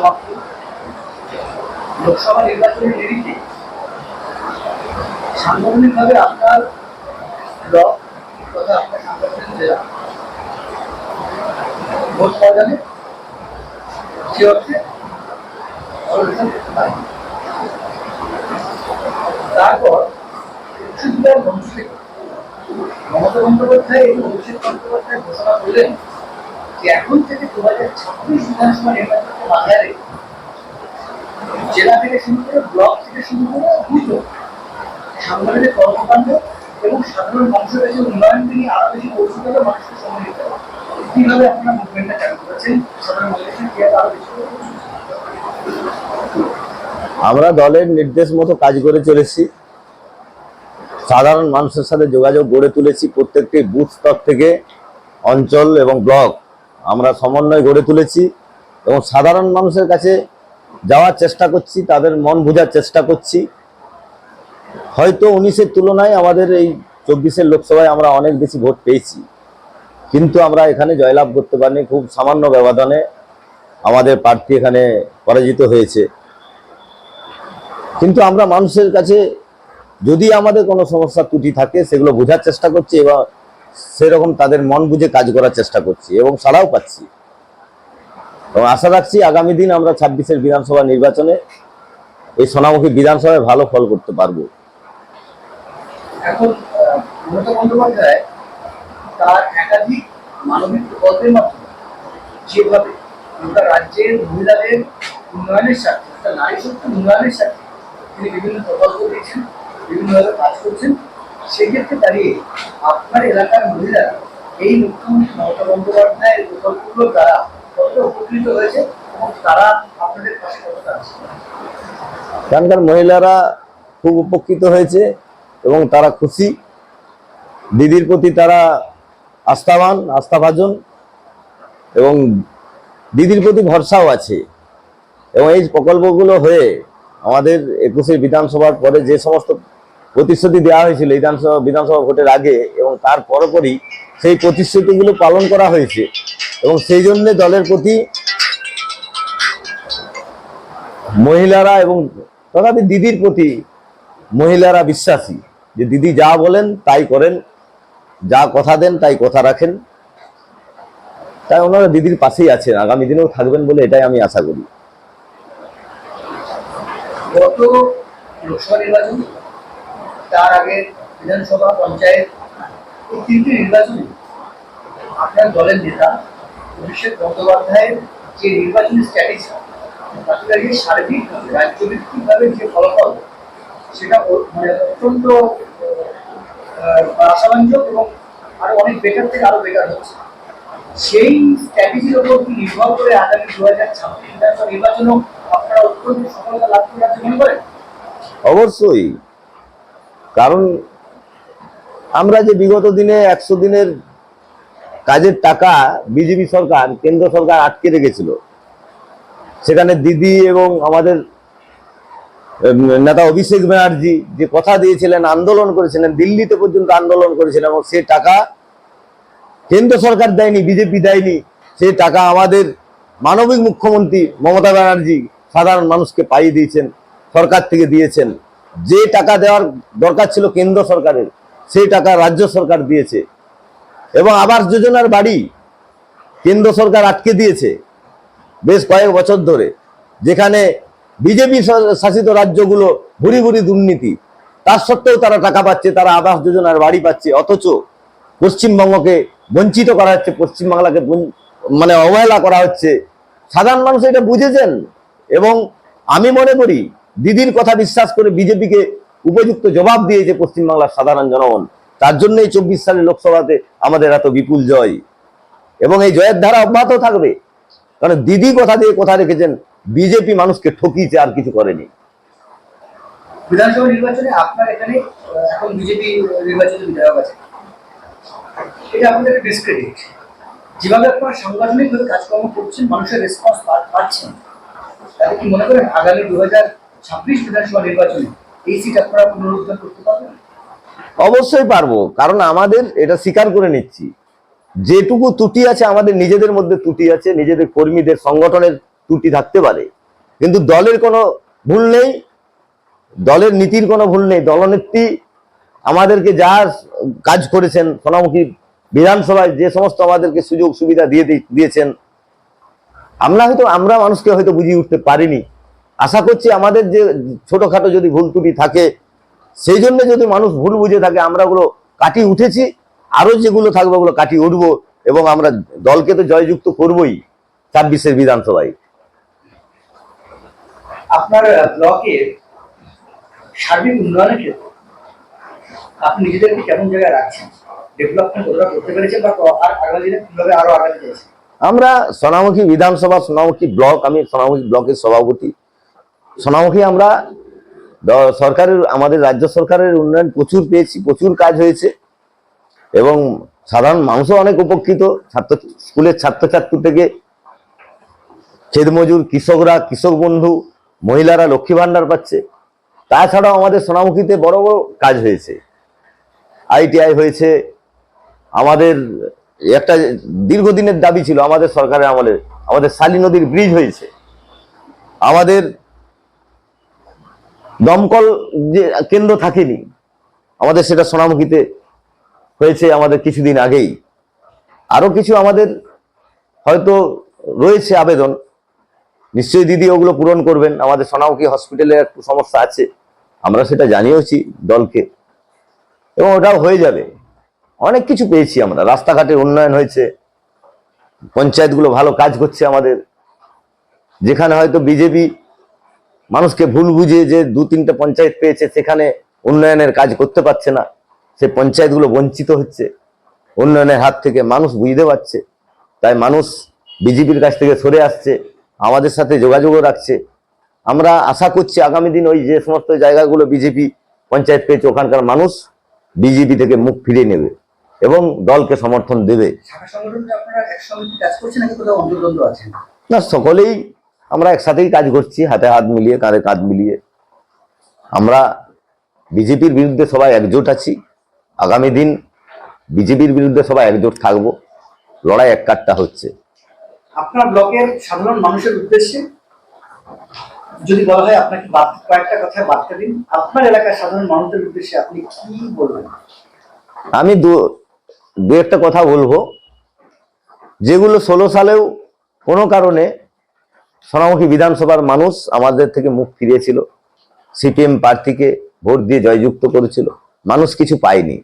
সমাপ্তি লোকসভা নির্বাচনের নিরিখে সাংগঠনিকভাবে আপনার ব্লক তথা আপনার সাংগঠনিক জেলা ভোট পাওয়া যাবে সে অর্থে অবস্থান করতে পারে। তারপর উচ্চবিদ্যালয় মঞ্চ থেকে মমতা বন্দ্যোপাধ্যায় এবং অভিষেক বন্দ্যোপাধ্যায় ঘোষণা করলেন যে এখন থেকে 2026 বিধানসভা নির্বাচনকে মাথায় রেখে জেলা থেকে শুরু করে ব্লক থেকে শুরু করে দ্রুত সাংগঠনিক কর্মকাণ্ড এবং সাধারণ মানুষের কাছে উন্নয়নকে নিয়ে আরো বেশি পৌঁছে গেলে মানুষকে সম্মিলিত হবে। কিভাবে আপনারা মুভমেন্টটা চালু করেছেন সাধারণ মানুষের কিভাবে আরো বেশি? আমরা দলের নির্দেশ মতো কাজ করে চলেছি, সাধারণ মানুষের সাথে যোগাযোগ গড়ে তুলেছি। প্রত্যেকটি বুথ স্তর থেকে অঞ্চল এবং ব্লক আমরা সমন্বয় গড়ে তুলেছি এবং সাধারণ মানুষের কাছে যাওয়ার চেষ্টা করছি, তাদের মন বোঝার চেষ্টা করছি। হয়তো 19-এর তুলনায় আমাদের এই 24-এর লোকসভায় আমরা অনেক বেশি ভোট পেয়েছি, কিন্তু আমরা এখানে জয়লাভ করতে পারিনি। খুব সামান্য ব্যবধানে আমাদের প্রার্থী এখানে পরাজিত হয়েছে। কিন্তু আমরা মানুষের কাছে যদি আমাদের কোনো সমস্যা ত্রুটি থাকে সেগুলো বোঝার চেষ্টা করছি এবং সেরকম তাদের মন বুঝে কাজ করার চেষ্টা করছি এবং সাড়াও পাচ্ছি। এবং আশা রাখছি আগামী দিন আমরা 26-এর বিধানসভা নির্বাচনে এই সোনামুখী বিধানসভায় ভালো ফল করতে পারবো। এখন মমতা বন্দ্যোপাধ্যায় তার একাধিক মানবিক প্রকল্পের মাধ্যমে যেভাবে গোটা রাজ্যের মহিলাদের উন্নয়নের স্বার্থে, নারী শক্তি উন্নয়নের স্বার্থে তিনি বিভিন্ন প্রকল্প দিয়েছেন, বিভিন্নভাবে কাজ করছেন, সেক্ষেত্রে দাঁড়িয়ে আপনার এলাকার মহিলারা এই মুখ্যমন্ত্রী মমতা বন্দ্যোপাধ্যায়ের প্রকল্পগুলোর দ্বারা কতটা উপকৃত হয়েছে এবং তারা আপনাদের পাশে কতটা আছে? এখানকার মহিলারা খুব উপকৃত হয়েছে এবং তারা খুশি। দিদির প্রতি তারা আস্থাবান, আস্থাভাজন এবং দিদির প্রতি ভরসাও আছে। এবং এই প্রকল্পগুলো হয়ে আমাদের 21-এর বিধানসভার পরে যে সমস্ত প্রতিশ্রুতি দেওয়া হয়েছিল বিধানসভা ভোটের আগে এবং তার পরপরই সেই প্রতিশ্রুতিগুলো পালন করা হয়েছে এবং সেই জন্য দলের প্রতি মহিলারা এবং তথাপি দিদির প্রতি মহিলারা বিশ্বাসী যে দিদি যা বলেন তাই করেন, যা কথা দেন তাই কথা রাখেন। তাই ওনারা দিদির পাশেই আছেন, আগামী দিনেও থাকবেন বলে এটাই আমি আশা করি। গত লোকসভা নির্বাচন, তার আগে বিধানসভা, পঞ্চায়েত, এই তিনটি নির্বাচনে আপনার দলের নেতা অভিষেক বন্দ্যোপাধ্যায়ের যে নির্বাচনী স্ট্র্যাটেজি, তাতে দাঁড়িয়ে সার্বিক রাজ্যভিত্তিকভাবে যে ফলাফল, সেটা মানে অত্যন্ত আশাব্যঞ্জক এবং আরো অনেক বেটার থেকে আরো বেটার হচ্ছে। সেই স্ট্র্যাটেজির উপর কি নির্ভর করে আগামী 2026 বিধানসভা নির্বাচনও আপনারা অত্যন্ত সফলতা লাভ করার মনে করেন? অবশ্যই, কারণ আমরা যে বিগত দিনে 100 দিনের কাজের টাকা বিজেপি সরকার, কেন্দ্র সরকার আটকে রেখেছিল, সেখানে দিদি এবং আমাদের নেতা অভিষেক ব্যানার্জি যে কথা দিয়েছিলেন, আন্দোলন করেছিলেন, দিল্লিতে পর্যন্ত আন্দোলন করেছিলেন এবং সে টাকা কেন্দ্র সরকার দেয়নি, বিজেপি দেয়নি। সেই টাকা আমাদের মানবিক মুখ্যমন্ত্রী মমতা ব্যানার্জি সাধারণ মানুষকে পাইয়ে দিয়েছেন, সরকার থেকে দিয়েছেন। যে টাকা দেওয়ার দরকার ছিল কেন্দ্র সরকারের, সেই টাকা রাজ্য সরকার দিয়েছে। এবং আবাস যোজনার বাড়ি কেন্দ্র সরকার আটকে দিয়েছে বেশ কয়েক বছর ধরে, যেখানে বিজেপি শাসিত রাজ্যগুলো ভুরি ভুরি দুর্নীতি, তার সত্ত্বেও তারা টাকা পাচ্ছে, তারা আবাস যোজনার বাড়ি পাচ্ছে। অথচ পশ্চিমবঙ্গকে বঞ্চিত করা হচ্ছে, পশ্চিমবাংলাকে মানে অবহেলা করা হচ্ছে। সাধারণ মানুষ এটা বুঝেছেন এবং আমি মনে করি দিদির কথা বিশ্বাস করে বিজেপিকে উপযুক্ত জবাব দিয়েছে পশ্চিমবাংলার সাধারণ জনগণ। তার জন্যই 24 সালের লোকসভাতে আমাদের এত বিপুল জয় এবং এই জয়ের ধারা অব্যাহত থাকবে। কারণ দিদি কথা দিয়ে কথা রেখেছেন, বিজেপি মানুষকে ঠকিয়েছে, আর কিছু করেনি। বিধানসভা নির্বাচনে আপনার এখানে এখন বিজেপি নির্বাচিত বিধায়ক আছে, এটা আপনাদের ডিসক্রেডিট। যেভাবে আপনারা সাংগঠনিকভাবে কাজকর্ম করছেন, মানুষের রেসপন্স পাচ্ছেন, তাহলে কি মনে করেন আগামী 2026 বিধানসভা নির্বাচনে এই সিট আপনারা পুনরুদ্ধার করতে পারবেন? অবশ্যই পারবো, কারণ আমাদের এটা স্বীকার করে নিচ্ছি যেটুকু ত্রুটি আছে আমাদের নিজেদের মধ্যে ত্রুটি আছে, নিজেদের কর্মীদের সংগঠনের ত্রুটি থাকতে পারে, কিন্তু দলের কোনো ভুল নেই, দলের নীতির কোনো ভুল নেই। দলনেত্রী আমাদেরকে যা কাজ করেছেন, সোনামুখী বিধানসভায় যে সমস্ত আমাদেরকে সুযোগ সুবিধা দিয়েছেন, আমরা মানুষকে হয়তো বুঝিয়ে উঠতে পারিনি। আশা করছি আমাদের যে ছোটখাটো যদি ভুল ত্রুটি থাকে, সেই জন্য যদি মানুষ ভুল বুঝে থাকে, আমরা ওগুলো কাটিয়ে উঠেছি, আরো যেগুলো থাকবে ওগুলো কাটিয়ে উঠবো, এবং আমরা দলকে তো জয়যুক্ত করবোই 26-এর বিধানসভায়। আপনার ব্লকের সার্বিক উন্নয়নের ক্ষেত্রে আপনি নিজেদেরকে কেমন জায়গায় রাখছেন? ডেভেলপমেন্ট কতটা করতে পেরেছেন, বা আর আগামী দিনে কিভাবে আরো আগাতে চাইছেন? আমরা সোনামুখী বিধানসভা, সোনামুখী ব্লক, আমি সোনামুখী ব্লকের সভাপতি। সোনামুখী আমরা আমাদের রাজ্য সরকারের উন্নয়ন প্রচুর পেয়েছি, প্রচুর কাজ হয়েছে, এবং সাধারণ মানুষও অনেক উপকৃত। স্কুলের ছাত্রছাত্রী থেকে ক্ষেত মজুর, কৃষকরা কৃষক বন্ধু, মহিলারা লক্ষ্মী ভান্ডার পাচ্ছে। তাছাড়াও আমাদের সোনামুখীতে বড় বড় কাজ হয়েছে, ITI হয়েছে। আমাদের একটা দীর্ঘদিনের দাবি ছিল আমাদের সরকারের আমলে, আমাদের শালী নদীর ব্রিজ হয়েছে। আমাদের দমকল যে কেন্দ্র থাকেনি, আমাদের সেটা সোনামুখীতে হয়েছে আমাদের কিছুদিন আগেই। আরো কিছু আমাদের হয়তো রয়েছে আবেদন, নিশ্চয়ই দিদি ওগুলো পূরণ করবেন। আমাদের সোনামুখী হসপিটালে একটু সমস্যা আছে, আমরা সেটা জানিয়েছি দলকে, এবং ওটাও হয়ে যাবে। অনেক কিছু পেয়েছি আমরা, রাস্তাঘাটের উন্নয়ন হয়েছে, পঞ্চায়েতগুলো ভালো কাজ করছে আমাদের। যেখানে হয়তো বিজেপি মানুষকে ভুল বুঝে যে 2-3টে পঞ্চায়েত পেয়েছে, সেখানে উন্নয়নের কাজ করতে পারছে না, সে পঞ্চায়েতগুলো বঞ্চিত হচ্ছে উন্নয়নের হাত থেকে, মানুষ বুঝতে পারছে। তাই মানুষ বিজেপির কাছ থেকে সরে আসছে, আমাদের সাথে যোগাযোগও রাখছে। আমরা আশা করছি আগামী দিন ওই যে সমস্ত জায়গাগুলো বিজেপি পঞ্চায়েত পেয়েছে, ওখানকার মানুষ বিজেপি থেকে মুখ ফিরিয়ে নেবে এবং দলকে সমর্থন দেবে। শাখা সংগঠনে আপনারা একসঙ্গে কি কাজ করছেন, নাকি কোথাও অন্তর্দ্বন্দ্ব আছেন? না, সকলেই আমরা একসাথেই কাজ করছি, হাতে হাত মিলিয়ে, কাঁধে কাঁধ মিলিয়ে। আমরা বিজেপির বিরুদ্ধে সবাই একজোট আছি। আগামী দিন বিজেপির বিরুদ্ধে সবাই একজোট থাকবো, লড়াই এক কাট্টা হচ্ছে। আপনার ব্লকের সাধারণ মানুষের উদ্দেশ্যে যদি বলা হয়, আপনাকে কয়েকটা কথা বার্তা দিন, আপনার এলাকার সাধারণ মানুষদের উদ্দেশ্যে আপনি কি বলবেন? আমি দু একটা কথা বলবো, যেগুলো 16 সালেও কোনো কারণে সোনামুখী বিধানসভার মানুষ আমাদের থেকে মুখ ফিরিয়েছিল, CPM প্রার্থীকে ভোট দিয়ে জয়যুক্ত করেছিল, মানুষ কিছু পায়নি,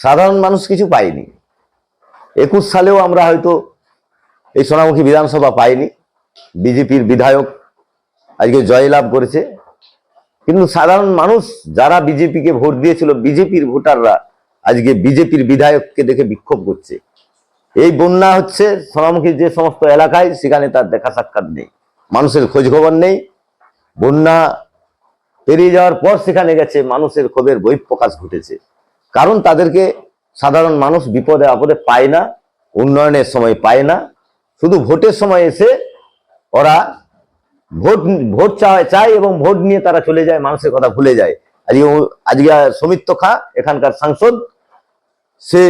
সাধারণ মানুষ কিছু পায়নি। 21 সালেও আমরা হয়তো এই সোনামুখী বিধানসভা পাইনি, বিজেপির বিধায়ক আজকে জয়লাভ করেছে, কিন্তু সাধারণ মানুষ যারা বিজেপিকে ভোট দিয়েছিল, বিজেপির ভোটাররা আজকে বিজেপির বিধায়ককে দেখে বিক্ষোভ করছে। এই বন্যা হচ্ছে সোনামুখীর যে সমস্ত এলাকায়, সেখানে তার দেখা সাক্ষাৎ নেই, মানুষের খোঁজ খবর নেই। বন্যা পেরিয়ে যাওয়ার পর সেখানে গেছে, মানুষের ক্ষোভের বহিঃপ্রকাশ ঘটেছে। কারণ তাদেরকে সাধারণ মানুষ বিপদে আপদে পায় না, উন্নয়নের সময় পায় না, শুধু ভোটের সময় এসে ওরা ভোট চায় এবং ভোট নিয়ে তারা চলে যায়, মানুষের কথা ভুলে যায়। আজকে সৌমিত্র খাঁ এখানকার সাংসদ, সে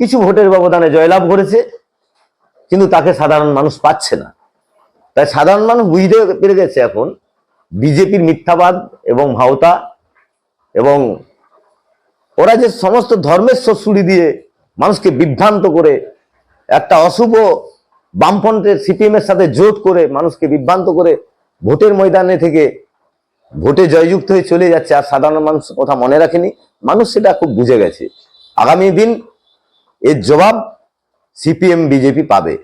কিছু ভোটের ব্যবধানে জয়লাভ করেছে, কিন্তু তাকে সাধারণ মানুষ পাচ্ছে না। তাই সাধারণ মানুষ বুঝতে পেরে গেছে এখন বিজেপির মিথ্যাবাদ এবং ভাওতা, এবং ওরা যে সমস্ত ধর্মের সুড়ি দিয়ে মানুষকে বিভ্রান্ত করে, একটা অশুভ বামফ্রন্টের CPM এর সাথে জোট করে মানুষকে বিভ্রান্ত করে ভোটের ময়দানে থেকে ভোটে জয়যুক্ত হয়ে চলে যাচ্ছে, আর সাধারণ মানুষ কথা মনে রাখেনি। মানুষ সেটা খুব বুঝে গেছে। আগামী দিন এর জবাব CPM বিজেপি পাবে।